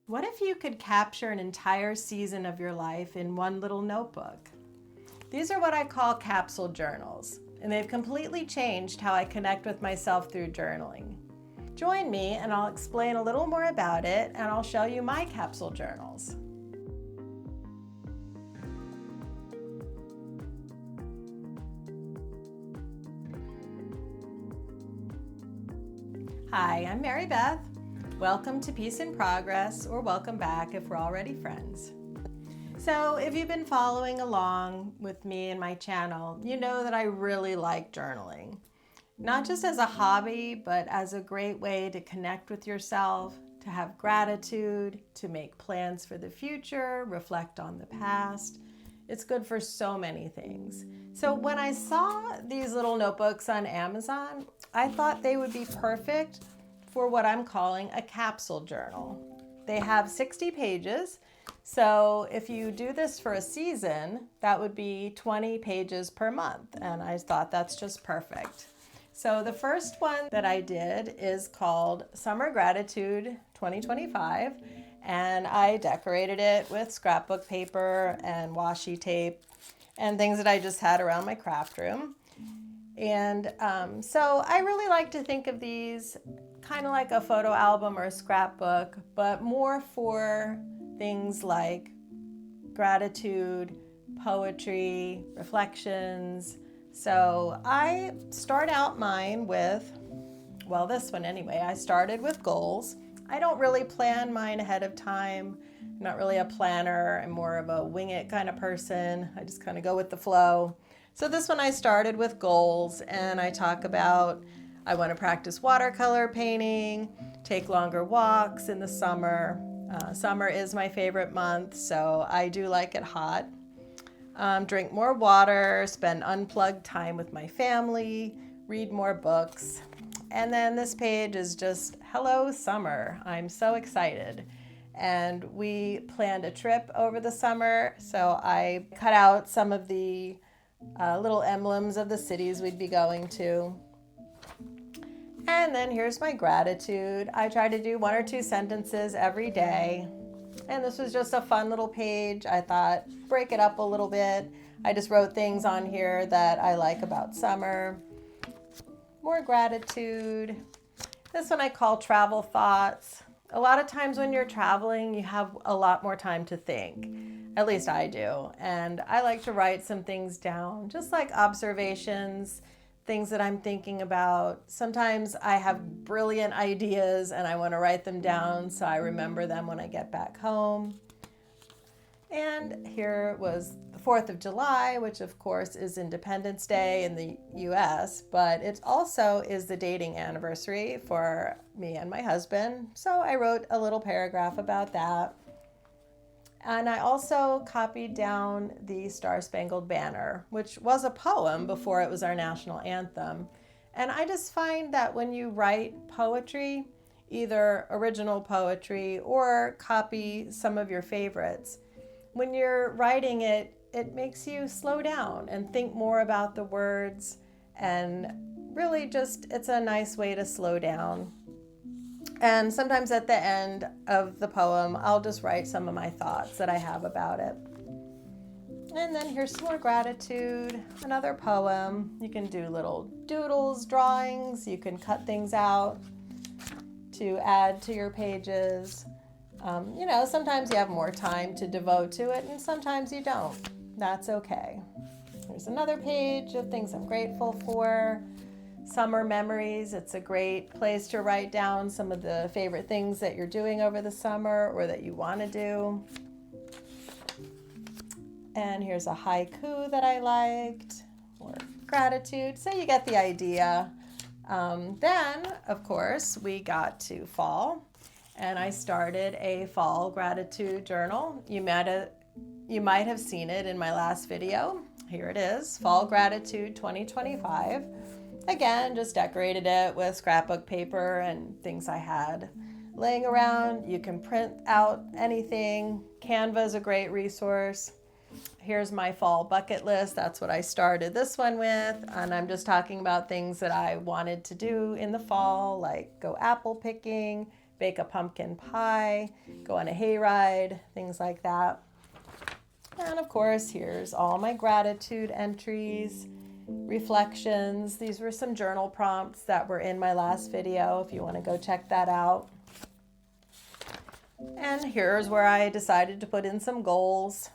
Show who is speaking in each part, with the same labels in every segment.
Speaker 1: What if you could capture an entire season of your life in one little notebook? These are what I call capsule journals, and they've completely changed how I connect with myself through journaling. Join me and I'll explain a little more about it, and I'll show you my capsule journals. Hi, I'm Mary Beth. Welcome to Peace in Progress, or welcome back if we're already friends. So if you've been following along with me and my channel, you know that I really like journaling. Not just as a hobby, but as a great way to connect with yourself, to have gratitude, to make plans for the future, reflect on the past. It's good for so many things. So when I saw these little notebooks on Amazon, I thought they would be perfect for what I'm calling a capsule journal. They have 60 pages. So if you do this for a season, that would be 20 pages per month. And I thought that's just perfect. So the first one that I did is called Summer Gratitude 2025. And I decorated it with scrapbook paper and washi tape and things that I just had around my craft room. And so I really like to think of these kind of like a photo album or a scrapbook, but more for things like gratitude, poetry, reflections. So I start out mine with, well, this one anyway, I started with goals. I don't really plan mine ahead of time. I'm not really a planner. I'm more of a wing it kind of person. I just kind of go with the flow. So this one I started with goals, and I talk about I want to practice watercolor painting, take longer walks in the summer. Summer is my favorite month, so I do like it hot. Drink more water, spend unplugged time with my family, read more books. And then this page is just, hello summer, I'm so excited. And we planned a trip over the summer, so I cut out some of the little emblems of the cities we'd be going to. And then here's my gratitude. I try to do 1 or 2 sentences every day. And this was just a fun little page. I thought, break it up a little bit. I just wrote things on here that I like about summer. More gratitude. This one I call travel thoughts. A lot of times when you're traveling, you have a lot more time to think. At least I do. And I like to write some things down, just like observations, things that I'm thinking about. Sometimes I have brilliant ideas and I want to write them down so I remember them when I get back home. And here was the 4th of July, which of course is Independence Day in the US, but it also is the dating anniversary for me and my husband. So I wrote a little paragraph about that. And I also copied down the Star-Spangled Banner, which was a poem before it was our national anthem. And I just find that when you write poetry, either original poetry or copy some of your favorites, when you're writing it, it makes you slow down and think more about the words, and really just, it's a nice way to slow down. And sometimes at the end of the poem, I'll just write some of my thoughts that I have about it. And then here's some more gratitude, another poem. You can do little doodles, drawings. You can cut things out to add to your pages. Sometimes you have more time to devote to it, and sometimes you don't. That's okay. Here's another page of things I'm grateful for. Summer memories. It's a great place to write down some of the favorite things that you're doing over the summer or that you want to do. And here's a haiku that I liked, or gratitude. So you get the idea. Then, of course, we got to fall, and I started a fall gratitude journal. You might have seen it in my last video. Here it is, Fall Gratitude 2025. Again, just decorated it with scrapbook paper and things I had laying around. You can print out anything. Canva is a great resource. Here's my fall bucket list. That's what I started this one with. And I'm just talking about things that I wanted to do in the fall, like go apple picking, bake a pumpkin pie, go on a hayride, things like that. And of course, here's all my gratitude entries, reflections. These were some journal prompts that were in my last video if you want to go check that out. And here's where I decided to put in some goals.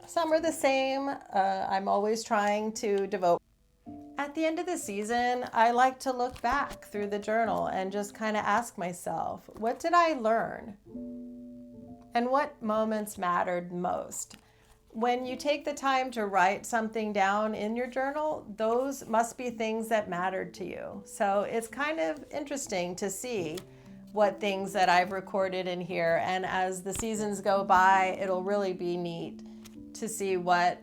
Speaker 1: Some are the same. I'm always trying to devote. At the end of the season, I like to look back through the journal and just kind of ask myself, what did I learn? And what moments mattered most? When you take the time to write something down in your journal, those must be things that mattered to you. So it's kind of interesting to see what things that I've recorded in here. And as the seasons go by, it'll really be neat to see what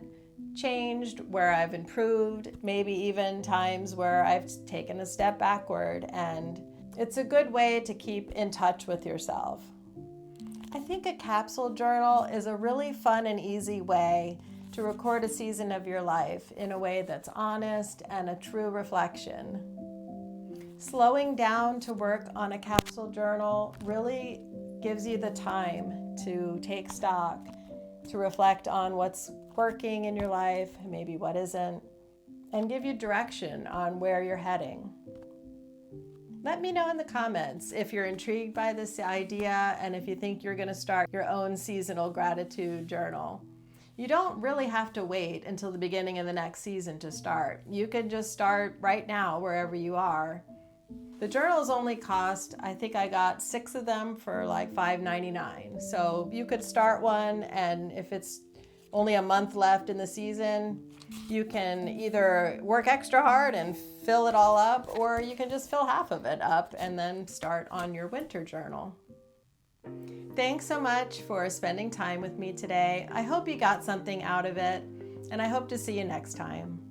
Speaker 1: changed, where I've improved, maybe even times where I've taken a step backward. And it's a good way to keep in touch with yourself. I think a capsule journal is a really fun and easy way to record a season of your life in a way that's honest and a true reflection. Slowing down to work on a capsule journal really gives you the time to take stock, to reflect on what's working in your life, maybe what isn't, and give you direction on where you're heading. Let me know in the comments if you're intrigued by this idea and if you think you're going to start your own seasonal gratitude journal. You don't really have to wait until the beginning of the next season to start. You can just start right now wherever you are. The journals only cost, I think I got 6 of them for like $5.99. So you could start one, and if it's only a month left in the season, you can either work extra hard and fill it all up, or you can just fill half of it up and then start on your winter journal. Thanks so much for spending time with me today. I hope you got something out of it, and I hope to see you next time.